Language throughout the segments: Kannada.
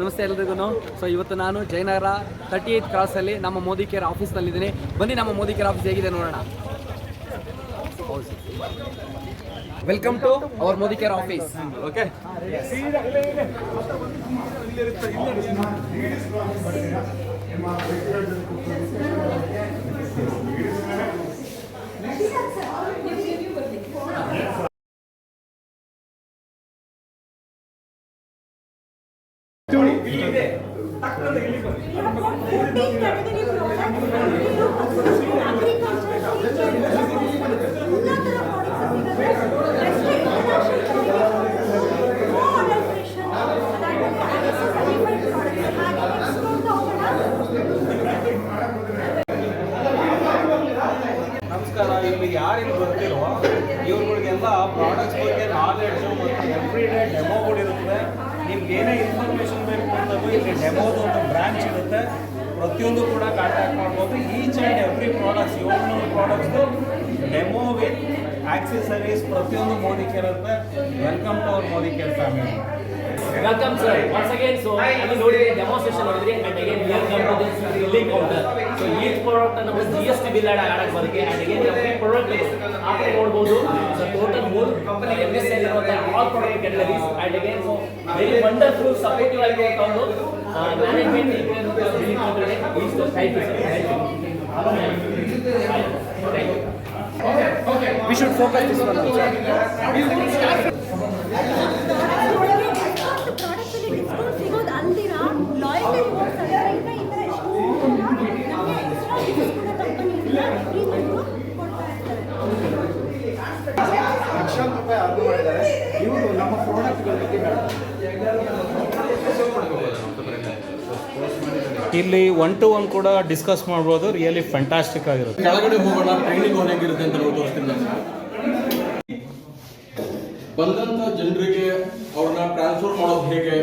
ನಮಸ್ತೆ ಎಲ್ರಿಗೂ. ಸೊ ಇವತ್ತು ನಾನು ಜಯನಗರ 38 ಕ್ರಾಸಲ್ಲಿ ನಮ್ಮ ಮೋದಿ ಕೇರ್ ಆಫೀಸ್ನಲ್ಲಿದ್ದೀನಿ. ಬನ್ನಿ ನಮ್ಮ ಮೋದಿ ಕೇರ್ ಆಫೀಸ್ ಹೇಗಿದೆ ನೋಡೋಣ. Welcome to our Modi care office. Okay, ನಮಸ್ಕಾರ. ಇಲ್ಲಿ ಯಾರಿಲ್ಲಿ ಬರ್ತಿರೋ ಇವ್ರುಗಳಿಗೆಲ್ಲ ಪ್ರಾಡಕ್ಟ್ಸ್ ಬಗ್ಗೆ ನಾಲೆಡ್ಜು ಮತ್ತು ಎವ್ರಿ ಡೇ ಡೆಮೋಗಳು ಇರುತ್ತೆ. ನಿಮ್ಗೆ ಏನೇ ಇನ್ಫಾರ್ಮೇಷನ್ ಬೇಕು ಅಂತಂದು ಇಲ್ಲಿ ಡೆಮೋದು ಒಂದು ಬ್ರಾಂಚ್ ಇರುತ್ತೆ. ಪ್ರತಿಯೊಂದು ಕೂಡ ಕಾಂಟ್ಯಾಕ್ಟ್ ಮಾಡ್ಬೋದು. Each and every products 700 products demo with accessories ಪ್ರತಿಯೊಂದು ಮೋದಿ ಕೇರ್ ಇರುತ್ತೆ. Welcome to our Modi care family. Welcome sir. Once again, so ಅಲ್ಲಿ ನೋಡಿ demonstration ನೋಡಿದ್ರಿ and again we have come to this billing counter. So each product ನಮ್ಮ GST bill ಆಡಕ್ಕೆ ಬರುತ್ತೆ and again every product ಆದ್ರೆ ನೋಡಬಹುದು. So total whole company MSL ಇರುವಂತ all product categories and again so very wonderful supportive ಆಗಿ ಒಂದು management billing counter ಇದೆ. Please thank you sir. Thank you. Okay. We should focus this one also. ಇವರು ನಮ್ಮ ಪ್ರಾಡಕ್ಟ್ಗಳಿಗೆ ಇಲ್ಲಿ 1-to-1 ಕೂಡ ಡಿಸ್ಕಸ್ ಮಾಡ್ಬೋದು. ರಿಯಲಿ ಫ್ಯಾಂಟಾಸ್ಟಿಕ್ ಆಗಿರುತ್ತೆ. ಕೆಳಗಡೆ ಹೋಗೋಣ, ಟ್ರೈನಿಂಗ್ ಹೇಗಿರುತ್ತೆ ಅಂತ ನಾವು ತೋರಿಸ್ತೀನಿ. ಬಂದಂತ ಜನರಿಗೆ ಅವ್ರನ್ನ ಟ್ರಾನ್ಸ್ಫರ್ ಮಾಡೋದು ಹೇಗೆ,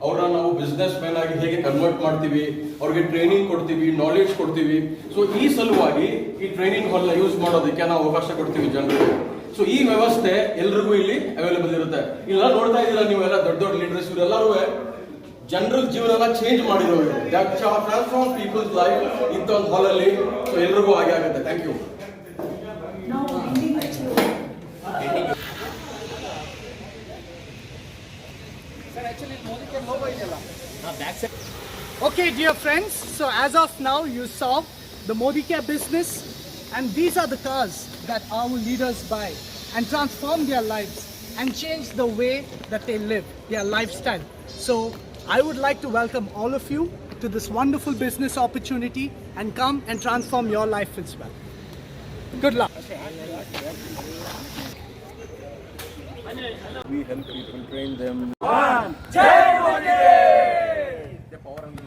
ಅವ್ರನ್ನ ನಾವು ಬಿಸ್ನೆಸ್ ಮ್ಯಾನ್ ಆಗಿ ಹೇಗೆ ಕನ್ವರ್ಟ್ ಮಾಡ್ತೀವಿ, ಅವ್ರಿಗೆ ಟ್ರೈನಿಂಗ್ ಕೊಡ್ತೀವಿ, ನಾಲೆಡ್ಜ್ ಕೊಡ್ತೀವಿ. ಸೊ ಈ ಸಲುವಾಗಿ ಈ ಟ್ರೈನಿಂಗ್ ಹಾಲ್ನ ಯೂಸ್ ಮಾಡೋದಕ್ಕೆ ನಾವು ಅವಕಾಶ ಕೊಡ್ತೀವಿ ಜನರಿಗೆ. ಸೊ ಈ ವ್ಯವಸ್ಥೆ ಎಲ್ರಿಗೂ ಇಲ್ಲಿ ಅವೈಲೇಬಲ್ ಇರುತ್ತೆ. ಇಲ್ಲ ನೋಡ್ತಾ ಇದ್ದೀರಾ ನೀವೆಲ್ಲ ದೊಡ್ಡ ದೊಡ್ಡ ಲೀಡರ್ಸ್ ಇವರೆಲ್ಲರೂ ಜನರಲ್ ಜೀವನ ಚೇಂಜ್ ಮಾಡಿರೋರು. ಟ್ರಾನ್ಸ್ಫಾರ್ಮ್ ಪೀಪಲ್ಸ್ ಲೈಫ್ ಇಂಥ ಒಂದು ಹಾಲಲ್ಲಿ. ಸೊ ಎಲ್ರಿಗೂ ಹಾಗೆ ಆಗುತ್ತೆ. Thank you. Okay, dear friends, so as of now you saw the Modi Care business, and these are the cars that our leaders buy and transform their lives and change the way that they live, their lifestyle. So I would like to welcome all of you to this wonderful business opportunity and come and transform your life as well. Good luck. We help people train them. Jai Modi! The power and the